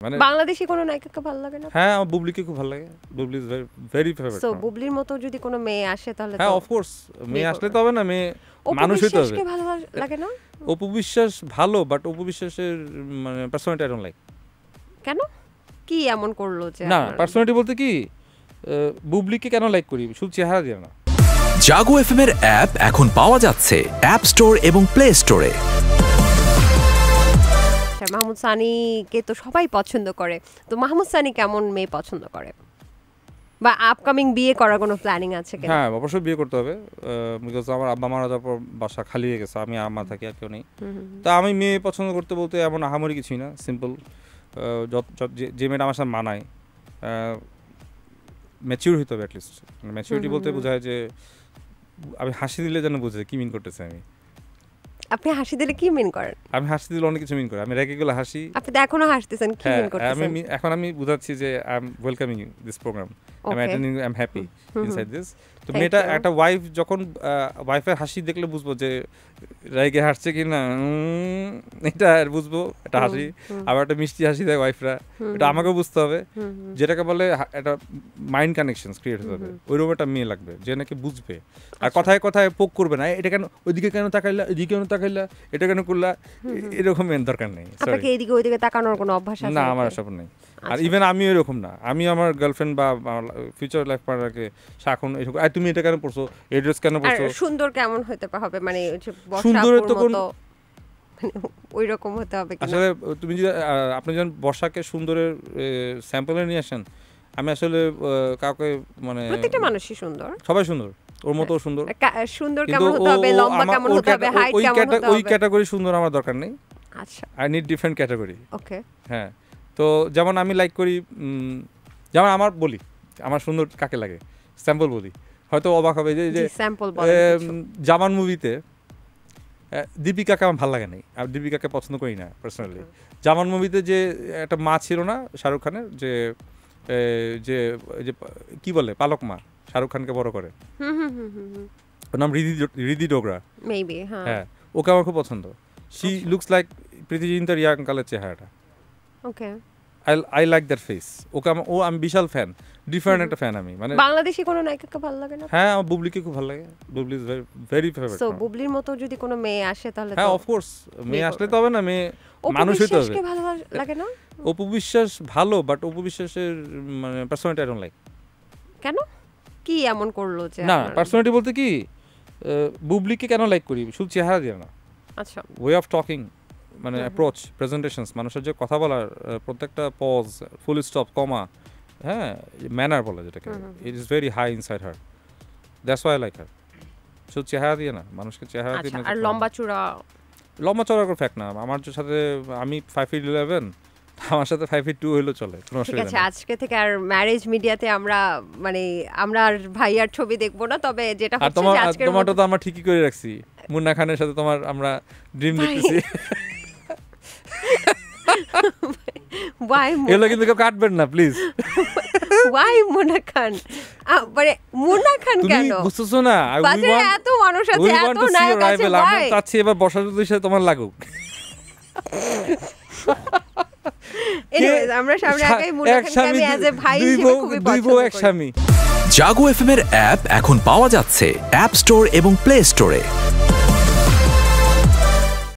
মানে বাংলাদেশি কোনো নায়িকাকে ভালো লাগে না? হ্যাঁ, আমার বুবলিকে খুব ভালো লাগে। Bubly is very favourite. So বুবলির মতো যদি কোনো মেয়ে আসে তাহলে হ্যাঁ, তো অফ কোর্স মেয়ে আসলে করবে। তো হবে না, মেয়ে অপু মানুষ হইতে হবে। বিশ্বাসকে ভালো লাগে না? অপু বিশ্বাস ভালো, বাট অপু বিশ্বাসের মানে পার্সোনালিটি আই ডোন্ট লাইক। কেন? কি এমন করলো যে না, আপনার- পার্সোনালিটি বলতে কি, বুবলিকে কেন লাইক করি শুধু চেহারা দিয়ে না। জাগো এফএম এর অ্যাপ এখন পাওয়া যাচ্ছে অ্যাপ স্টোর এবং প্লে স্টোরে। মাহমুদ সানিকে তো সবাই পছন্দ করে, তো মাহমুদ সানি কেমন মেয়ে পছন্দ করে, বা আপকামিং বিয়ে করার কোনো প্ল্যানিং আছে কিনা? হ্যাঁ, অবশ্যই বিয়ে করতে হবে, বিকজ আমার আব্বা মারা যাওয়ার পর বাসা খালি হয়ে গেছে, আমি আম্মা থাকি, আর কেউ নেই। তা আমি মেয়ে পছন্দ করতে বলতে এমন আহামরি কিছুই না, সিম্পল। যে মেয়েটা আমার সাথে মানায়, ম্যাচিউর হইতে হবে অ্যাটলিস্ট। ম্যাচিউরিটি বলতে বোঝায় যে আমি হাসি দিলে যেন বুঝে কি মিন করতেছে আমি। আপনি হাসি দিলে কি মিন করেন? আমি হাসি দিলে অনেক কিছু মিন করি, আমি রেগে গেলে হাসি। আপনি তো এখনো হাসতেছেন, কি মিন করতেছেন? এখন আমি বুঝাচ্ছি যে I am welcoming this program, I am attending, I am happy inside this. তো মেয়েটা একটা ওয়াইফ যখন ওয়াইফের হাসি দেখলে বুঝবো যে রেগে হাসছে কি না, এটা বুঝবো, একটা হাসি। আবার একটা মিষ্টি হাসি দেয় ওয়াইফরা, এটা আমাকেও বুঝতে হবে, যেটাকে বলে একটা মাইন্ড কানেকশনস ক্রিয়েট হতে হবে। ওইরকম একটা মেয়ে লাগবে যে নাকি বুঝবে, আর কথায় কথায় পোক করবে না, এটা কেন ওইদিকে কেন তাকাইলা, এদিকে কেন তাকাইলা, এটা কেন করলা, এরকম এর দরকার নেই। আপনাকে এইদিকে ওইদিকে তাকানোর কোনো অভ্যাস আছে না, আমার সব নেই। আর ইভেন আমি এরকম না, আমি আমার গার্লফ্রেন্ড বা ফিউচার লাইফ পার্টনারকে সাখন এরকম, আর তুমি এটা কেন পড়ছো, এই ড্রেস কেন পড়ছো। সুন্দর কেমন হতে হবে, মানে সুন্দরের তো কোন ওই রকম হতে হবে কিনা? আসলে তুমি যদি আপনি যখন বর্ষাকে সুন্দরের স্যাম্পলে নিয়ে আসেন, আমি আসলে কাউকে মানে প্রত্যেকটা মানুষই সুন্দর, সবাই সুন্দর, ওর মতো সুন্দর। সুন্দর কেমন হতে হবে, লম্বা কেমন হতে হবে, হাইট কেমন হতে হবে, ওই ক্যাটাগরি সুন্দর আমার দরকার নেই। আচ্ছা, আই নিড ডিফারেন্ট ক্যাটাগরি। ওকে, হ্যাঁ। তো যেমন আমি লাইক করি, যেমন আমার বলি আমার সুন্দর কাকে লাগে, স্যাম্পল বলি, হয়তো অবাক হবে যে স্যাম্পল বলেন। জামান মুভিতে দীপিকাকে আমার ভালো লাগে নাই, আমি দীপিকাকে পছন্দ করি না পার্সোনালি। জামান মুভিতে যে একটা মা ছিল না শাহরুখ খানের, যে যে যে কি বলে পালক মা, শাহরুখ খানকে বড় করে, ওর নাম রিধি ডোগরা মেবি। হ্যাঁ, ওকে আমার খুব পছন্দ। শি লুকস লাইক প্রীতি জিন্তার ইয়াং কালের চেহারাটা। Okay, I like that face. Okay আমি বিশাল ফ্যান, ডিফারেন্ট একটা ফ্যান আমি। মানে বাংলাদেশি কোনো নায়িকাকে ভালো লাগে না? হ্যাঁ, আমার বুবলিকে খুব ভালো লাগে। Bubly is very favourite. So বুবলির মতো যদি কোনো মেয়ে আসে তাহলে হ্যাঁ, অফ কোর্স মেয়ে আসলে তো হবে না, মেয়ে মানুষ হইতে হবে। অপু বিশ্বাসকে ভালো লাগে না? অপু বিশ্বাস ভালো, বাট অপু বিশ্বাসের মানে পার্সোনালিটি আই ডোন্ট লাইক। কেন? কি এমন করলো যে না, পার্সোনালিটি বলতে কি, বুবলিকে কেন লাইক করি শুধু চেহারা দিয়ে না। আচ্ছা, ওয়ে অফ টকিং, মানে অ্যাপ্রোচ, প্রেজেন্টেশনস, মানুষের যে কথা বলার প্রত্যেকটা পজ, ফুল স্টপ, কমা, হ্যাঁ, ম্যানার বলে যেটাকে, it is very high inside her, that's why I like her. শুধু চেহারা দিয়ে না, মানুষকে চেহারা দিয়ে। আর লম্বা চূড়া কোনো ফ্যাক্ট না। আমার সাথে আমি 5'11", আমার সাথে 5'2" হইলেও চলে, কোনো ঠিক অসুবিধা আছে। নেই। আজকে থেকে আর ম্যারেজ মিডিয়াতে আমরা আর ভাইয়ার ছবি দেখবো না, তবে যেটা আর হচ্ছে যে আজকের তোমারটা তো আমরা ঠিকই করে রাখছি, মুন্না খানের সাথে তোমার আমরা ড্রিম দেখতেছি। এগুলো কিন্তু কেউ কাটবেন না প্লিজ। ওয়াই মুন্না খান? মানে মুন্না খান কেন? তুমি বুঝতেছো না, বাজারে এত মানুষ আছে, এত নায়ক আছে, আমরা চাচ্ছি এবার বর্ষা ঋতুর সাথে তোমার লাগুক। এনিওয়েজ, আমরা সামনে আগাই। মুন্না খানকে আমি অ্যাজ এ ভাই হিসেবে খুবই পছন্দ করি। জাগো এফএম এর অ্যাপ এখন পাওয়া যাচ্ছে অ্যাপ স্টোর এবং প্লে স্টোরে।